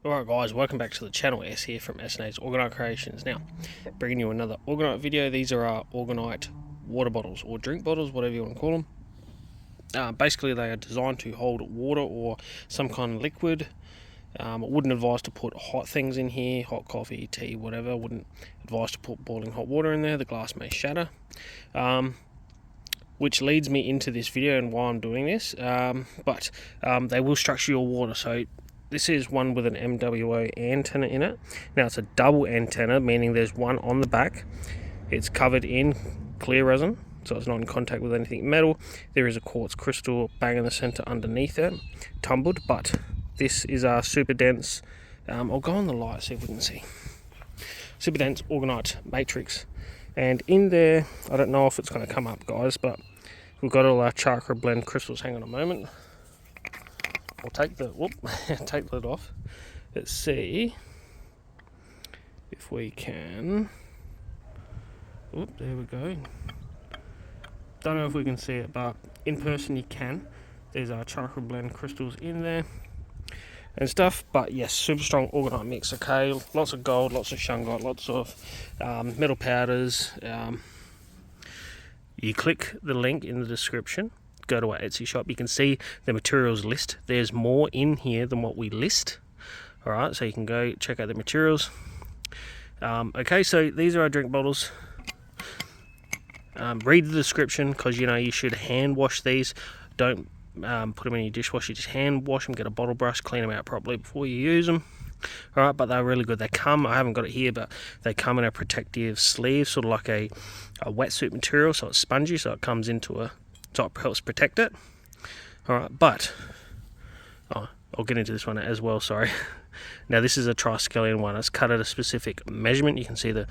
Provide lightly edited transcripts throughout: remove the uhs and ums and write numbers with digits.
Alright guys, welcome back to the channel. S here from s&a'sorgnitecreations. Now, bringing you another orgonite video. These are our orgonite water bottles, or drink bottles, whatever you want to call them. Basically they are designed to hold water or some kind of liquid. I wouldn't advise to put hot things in here, hot coffee, tea, whatever. I wouldn't advise to put boiling hot water in there, the glass may shatter. Which leads me into this video and why I'm doing this. But they will structure your water. So this is one with an MWO antenna in it. Now it's a double antenna, meaning there's one on the back. It's covered in clear resin, so it's not in contact with anything metal. There is a quartz crystal bang in the center underneath it, tumbled, but this is a super dense, I'll go on the light, see if we can see. Super dense orgonite matrix. And in there, I don't know if it's going to come up, guys, but we've got all our chakra blend crystals. Hang on a moment. I'll take the take the lid off. Let's see if we can. There we go. Don't know if we can see it, but in person you can. There's our chakra blend crystals in there and stuff. But yes, super strong orgonite mix. Okay, lots of gold, lots of shungite, lots of metal powders. You click the link in the description, go to our Etsy shop, you can see the materials list. There's more in here than what we list. Alright, so you can go check out the materials. Okay, so these are our drink bottles. Read the description, because you know you should hand wash these. Don't put them in your dishwasher, just hand wash them, get a bottle brush, clean them out properly before you use them. Alright, but they're really good. They come, I haven't got it here, but they come in a protective sleeve, sort of like a wetsuit material, so it's spongy, so it comes into a, so it helps protect it. Alright, but I'll get into this one as well, sorry. Now this is a triskelion one. It's cut at a specific measurement. You can see the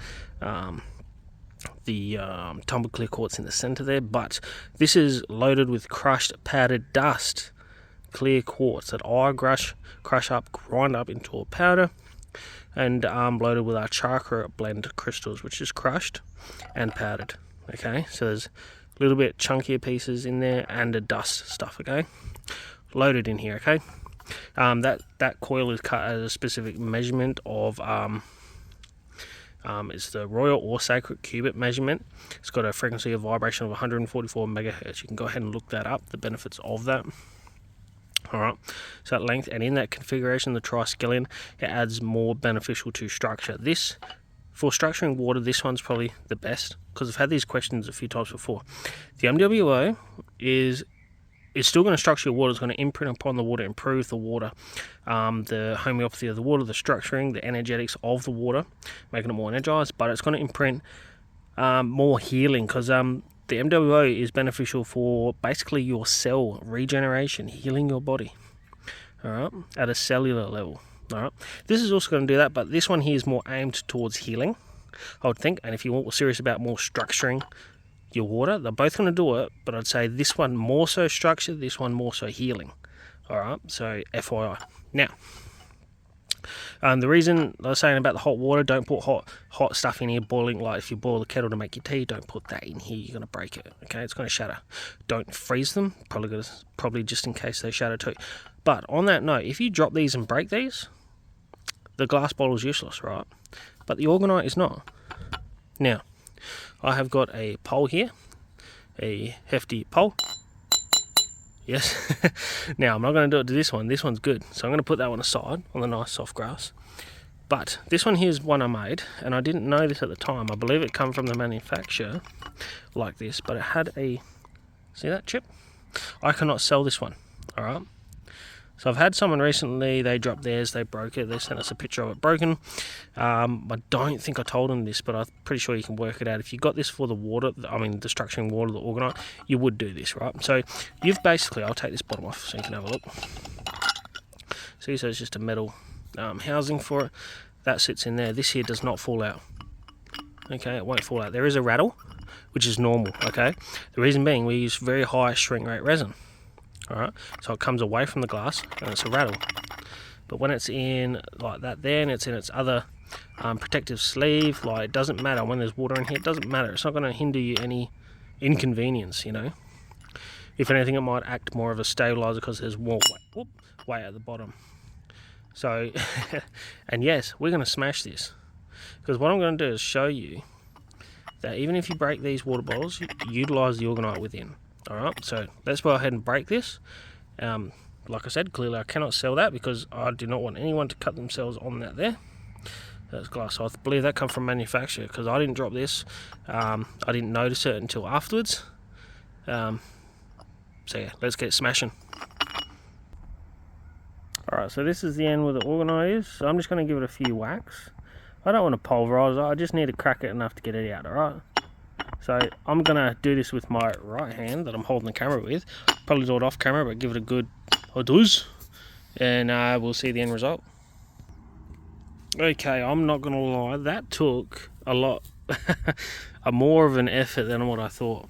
tumbled clear quartz in the center there, but this is loaded with crushed powdered dust clear quartz that I crush up, grind up into a powder, and loaded with our chakra blend crystals, which is crushed and powdered. Okay, so there's a little bit chunkier pieces in there and the dust stuff. Okay, loaded in here. Okay, that coil is cut at a specific measurement of it's the royal or sacred cubit measurement. It's got a frequency of vibration of 144 megahertz. You can go ahead and look that up, the benefits of that. Alright, so that length, and in that configuration, the triskelion, it adds more beneficial to structure. This, for structuring water, this one's probably the best, because I've had these questions a few times before. The MWO is still going to structure your water. It's going to imprint upon the water, improve the water, the homeopathy of the water, the structuring, the energetics of the water, making it more energized, but it's going to imprint more healing, because the MWO is beneficial for basically your cell regeneration, healing your body, alright, at a cellular level. Alright, this is also going to do that, but this one here is more aimed towards healing, I would think. And if you're serious about more structuring your water, they're both going to do it, but I'd say this one more so structured, this one more so healing. Alright, so FYI. Now, the reason I was saying about the hot water, don't put hot stuff in here boiling. Like if you boil the kettle to make your tea, don't put that in here, you're going to break it. Okay, it's going to shatter. Don't freeze them, probably just in case they shatter too. But on that note, if you drop these and break these, the glass bottle is useless, right? But the orgonite is not. Now, I have got a pole here, a hefty pole. Yes. Now, I'm not going to do it to this one. This one's good. So I'm going to put that one aside on the nice soft grass. But this one here is one I made, and I didn't know this at the time. I believe it come from the manufacturer like this, but it had a, see that chip? I cannot sell this one. Alright. So I've had someone recently, they dropped theirs, they broke it, they sent us a picture of it broken. I don't think I told them this, but I'm pretty sure you can work it out. If you got this for the water, I mean the structuring water, the orgonite, you would do this, right? So you've basically, I'll take this bottom off so you can have a look. See, so it's just a metal housing for it. That sits in there. This here does not fall out. Okay, it won't fall out. There is a rattle, which is normal, okay? The reason being, we use very high shrink rate resin. Alright, so it comes away from the glass and it's a rattle. But when it's in like that there, and it's in its other protective sleeve, like it doesn't matter. When there's water in here, it doesn't matter. It's not going to hinder you any inconvenience, you know. If anything, it might act more of a stabilizer because there's more weight at the bottom. So, and yes, we're going to smash this, because what I'm going to do is show you that even if you break these water bottles, you utilize the orgonite within. Alright, so let's go ahead and break this. Like I said, clearly I cannot sell that because I do not want anyone to cut themselves on that there. That's glass. So I believe that come from manufacturer, because I didn't drop this. I didn't notice it until afterwards. So yeah, let's get smashing. Alright, so this is the end where the orgonite is. So I'm just going to give it a few whacks. I don't want to pulverise it, I just need to crack it enough to get it out, alright? So I'm going to do this with my right hand that I'm holding the camera with. Probably do it off camera, but give it a good does, and we'll see the end result. Okay, I'm not going to lie, that took a lot, more of an effort than what I thought.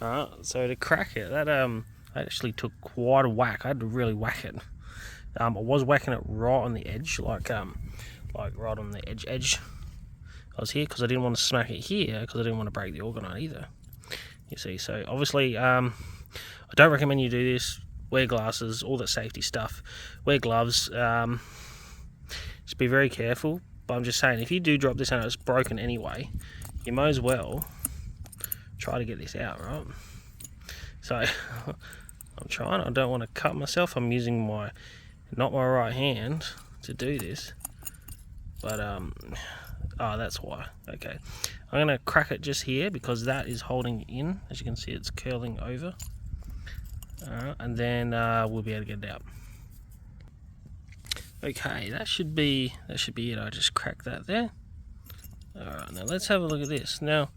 Alright, so to crack it, that actually took quite a whack. I had to really whack it. I was whacking it right on the edge, like right on the edge. I was here because I didn't want to smack it here because I didn't want to break the orgonite either. You see, so obviously I don't recommend you do this. Wear glasses, all that safety stuff. Wear gloves. Just be very careful. But I'm just saying, if you do drop this and it's broken anyway, you might as well try to get this out, right? So I'm trying. I don't want to cut myself. I'm using not my right hand to do this. But oh, that's why. Okay, I'm gonna crack it just here because that is holding in. As you can see, it's curling over. And then we'll be able to get it out. Okay, that should be it. I just cracked that there. Alright, now let's have a look at this. Now,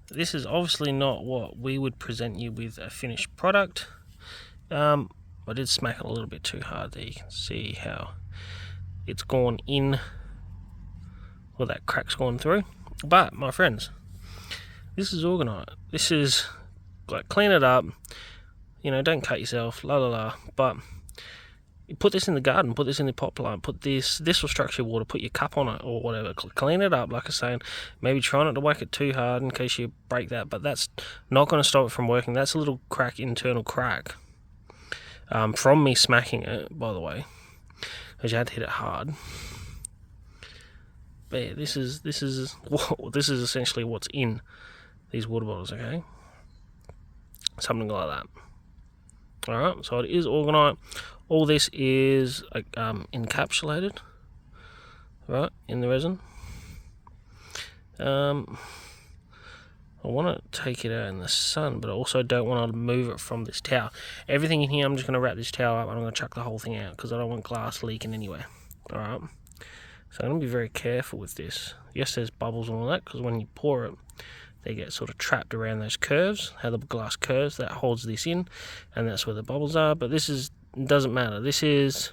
this is obviously not what we would present you with a finished product. I did smack it a little bit too hard there. You can see how it's gone in. Well, that crack's gone through. But, my friends, this is orgonite. This is, like, clean it up. You know, don't cut yourself, la la la. But you put this in the garden, put this in the pot plant, put this will structure water, put your cup on it or whatever. Clean it up, like I was saying. Maybe try not to whack it too hard in case you break that, but that's not going to stop it from working. That's a little crack, internal crack. From me smacking it, by the way, because you had to hit it hard. But yeah, this is essentially what's in these water bottles, okay? Something like that. Alright, so it is orgonite. All this is encapsulated, right, in the resin. I want to take it out in the sun, but I also don't want to move it from this towel. Everything in here, I'm just going to wrap this towel up and I'm going to chuck the whole thing out because I don't want glass leaking anywhere. Alright, so I'm going to be very careful with this. Yes, there's bubbles and all that because when you pour it, they get sort of trapped around those curves, how the glass curves, that holds this in, and that's where the bubbles are. But this doesn't matter. This is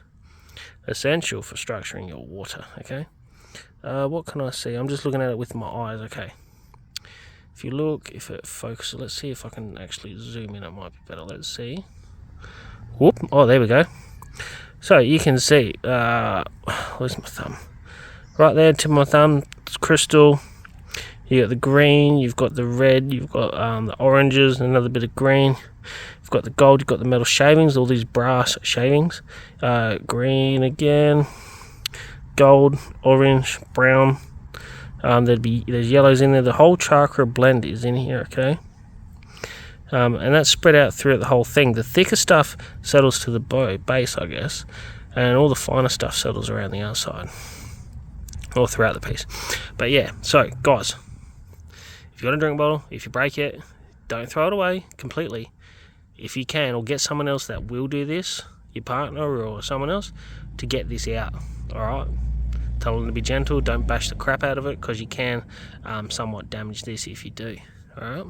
essential for structuring your water, okay? What can I see? I'm just looking at it with my eyes, okay? If you look, if it focuses, let's see if I can actually zoom in, it might be better. Let's see. Whoop, oh, there we go. So you can see, where's my thumb? Right there, tip of my thumb, it's crystal. You got the green, you've got the red, you've got the oranges, another bit of green. You've got the gold, you've got the metal shavings, all these brass shavings. Green again, gold, orange, brown. There's yellows in there. The whole chakra blend is in here, okay? And that's spread out throughout the whole thing. The thicker stuff settles to the base, I guess, and all the finer stuff settles around the outside, or throughout the piece. But yeah, so guys, if you got a drink bottle, if you break it, don't throw it away completely. If you can, or get someone else that will do this, your partner or someone else, to get this out. Alright, tell them to be gentle, don't bash the crap out of it, because you can somewhat damage this if you do. Alright,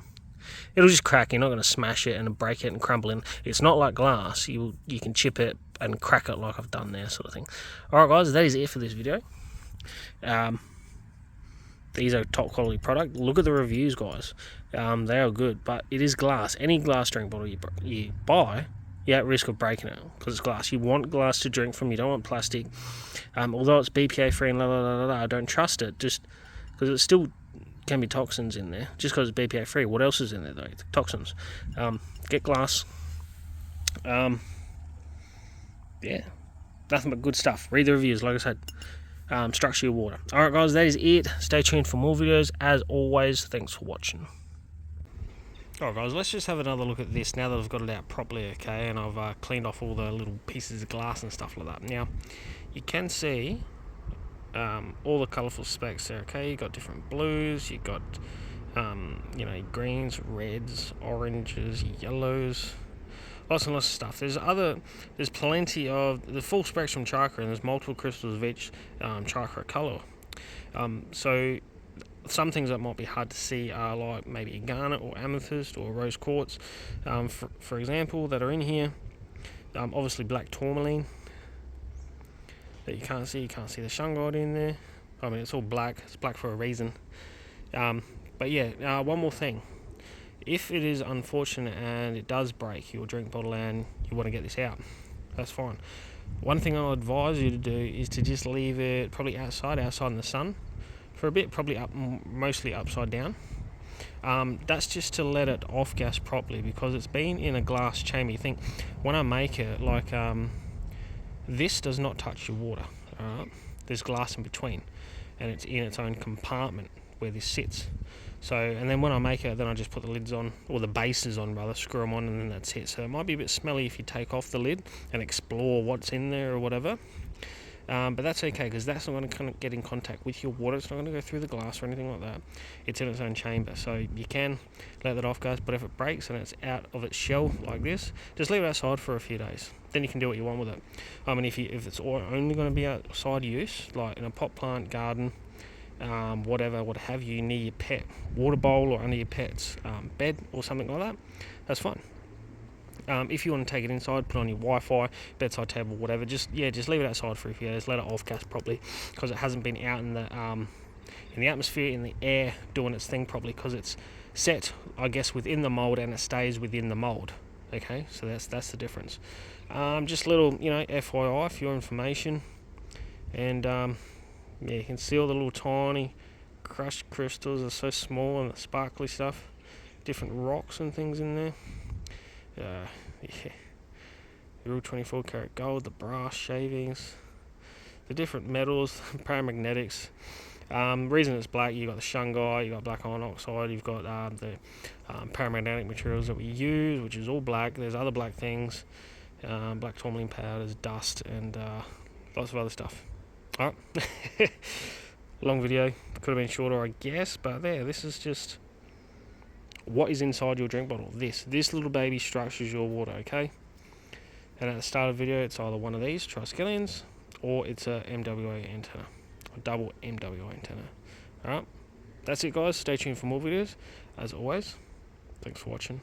it'll just crack. You're not going to smash it and break it and crumble in. It's not like glass. You can chip it and crack it like I've done there, sort of thing. Alright guys, that is it for this video. These are top quality product. Look at the reviews, guys. They are good, but it is glass. Any glass drink bottle you buy, you're at risk of breaking it because it's glass. You want glass to drink from. You don't want plastic. Although it's BPA free and I don't trust it, just because it still can be toxins in there. Just because it's BPA free, what else is in there though? Toxins. Get glass. Yeah. Nothing but good stuff. Read the reviews, like I said. Structure your water. Alright guys, that is it. Stay tuned for more videos. As always, thanks for watching. Alright guys, let's just have another look at this now that I've got it out properly, okay, and I've cleaned off all the little pieces of glass and stuff like that. Now, you can see all the colourful specks there, okay? You got different blues, you got you know, greens, reds, oranges, yellows, lots and lots of stuff. There's plenty of the full spectrum chakra, and there's multiple crystals of each chakra colour. So some things that might be hard to see are like maybe a garnet or amethyst or rose quartz, for example, that are in here. Obviously black tourmaline that you can't see. You can't see the shungite in there. I mean, it's all black. It's black for a reason. But yeah, one more thing. If it is unfortunate and it does break your drink bottle and you want to get this out, that's fine. One thing I'll advise you to do is to just leave it probably outside in the sun for a bit, probably mostly upside down. That's just to let it off gas properly, because it's been in a glass chamber. You think when I make it, like this does not touch your water. Alright, there's glass in between, and it's in its own compartment where this sits. So, and then when I make it, then I just put the lids on, or the bases on rather, screw them on, and then that's it. So it might be a bit smelly if you take off the lid and explore what's in there or whatever. But that's okay, because that's not going to kind of get in contact with your water. It's not going to go through the glass or anything like that. It's in its own chamber, so you can let that off, guys. But if it breaks and it's out of its shell like this, just leave it outside for a few days. Then you can do what you want with it. I mean, if it's only going to be outside use, like in a pot plant, garden, whatever, what have you, near your pet water bowl or under your pet's bed or something like that, that's fine. If you want to take it inside, put on your Wi-Fi, bedside table, whatever, just leave it outside for a few days, let it off gas properly, because it hasn't been out in the atmosphere, in the air, doing its thing properly, because it's set, I guess, within the mold, and it stays within the mold. Okay, so that's the difference. Just little, you know, FYI for your information. And yeah, you can see all the little tiny crushed crystals are so small, and the sparkly stuff, different rocks and things in there. Yeah, the real 24 karat gold, the brass shavings, the different metals, paramagnetics. Reason it's black, you've got the shungite, you've got black iron oxide, you've got the paramagnetic materials that we use, which is all black. There's other black things, black tourmaline powders, dust, and lots of other stuff. Alright, long video, could have been shorter, I guess, but there, this is just what is inside your drink bottle. This little baby structures your water, okay? And at the start of the video, it's either one of these triskelions, or it's a MWA antenna, a double MWA antenna. Alright, that's it guys, stay tuned for more videos. As always, thanks for watching.